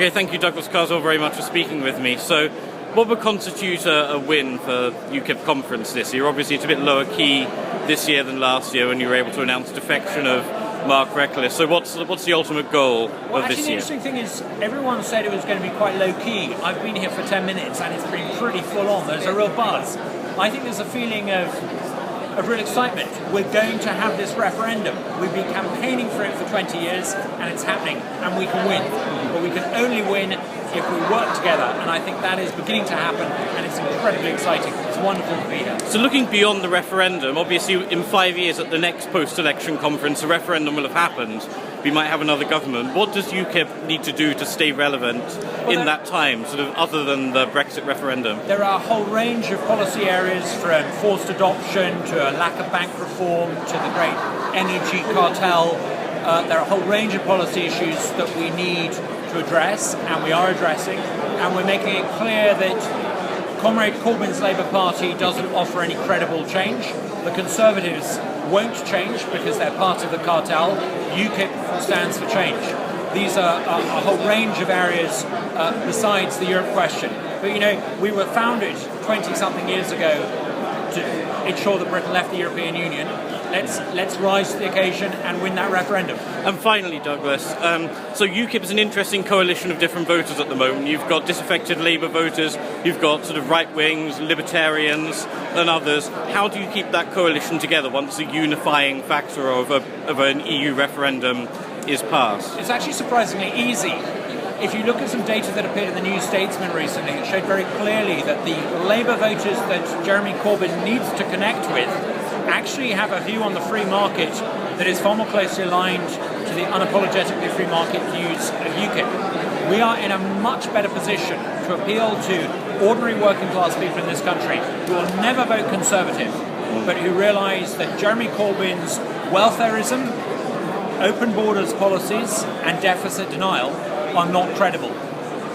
Okay, thank you, Douglas Carswell, very much for speaking with me. So, what would constitute a win for UKIP conference this year? Obviously, it's a bit lower key this year than last year when you were able to announce defection of Mark Reckless. So, what's the ultimate goal of this year? The interesting thing is, everyone said it was going to be quite low key. I've been here for 10 minutes and it's been pretty full on. There's a real buzz. I think there's a feeling of real excitement. We're going to have this referendum. We've been campaigning for it for 20 years and it's happening and we can win. But we can only win if we work together, and I think that is beginning to happen and it's incredibly exciting. It's wonderful to be here. So looking beyond the referendum, obviously in 5 years at the next post-election conference, the referendum will have happened. We might have another government. What does UKIP need to do to stay relevant in that time, sort of other than the Brexit referendum? There are a whole range of policy areas, from forced adoption to a lack of bank reform to the great energy cartel. There are a whole range of policy issues that we need to address, and we are addressing, and we're making it clear that Comrade Corbyn's Labour Party doesn't offer any credible change. The Conservatives won't change because they're part of the cartel. UKIP stands for change. These are a whole range of areas besides the Europe question. But we were founded 20-something years ago to ensure that Britain left the European Union. Let's rise to the occasion and win that referendum. And finally, Douglas, so UKIP is an interesting coalition of different voters at the moment. You've got disaffected Labour voters, you've got sort of right-wings, libertarians and others. How do you keep that coalition together once the unifying factor of an EU referendum is passed? It's actually surprisingly easy. If you look at some data that appeared in the New Statesman recently, it showed very clearly that the Labour voters that Jeremy Corbyn needs to connect with actually have a view on the free market that is far more closely aligned to the unapologetically free market views of UKIP. We are in a much better position to appeal to ordinary working class people in this country who will never vote Conservative, but who realise that Jeremy Corbyn's welfareism, open borders policies and deficit denial are not credible.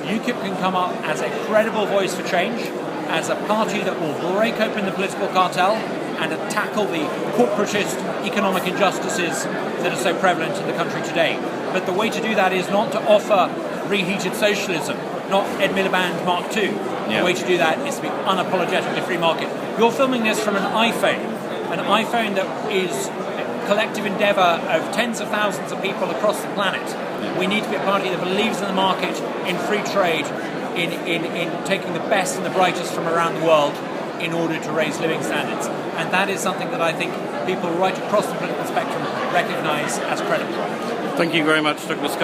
UKIP can come up as a credible voice for change, as a party that will break open the political cartel and tackle the corporatist economic injustices that are so prevalent in the country today. But the way to do that is not to offer reheated socialism, not Ed Miliband Mark II. The way to do that is to be unapologetically free market. You're filming this from an iPhone that is a collective endeavour of tens of thousands of people across the planet. We need to be a party that believes in the market, in free trade, in taking the best and the brightest from around the world in order to raise living standards. And that is something that I think people right across the political spectrum recognise as credible. Thank you very much, Douglas Carswell.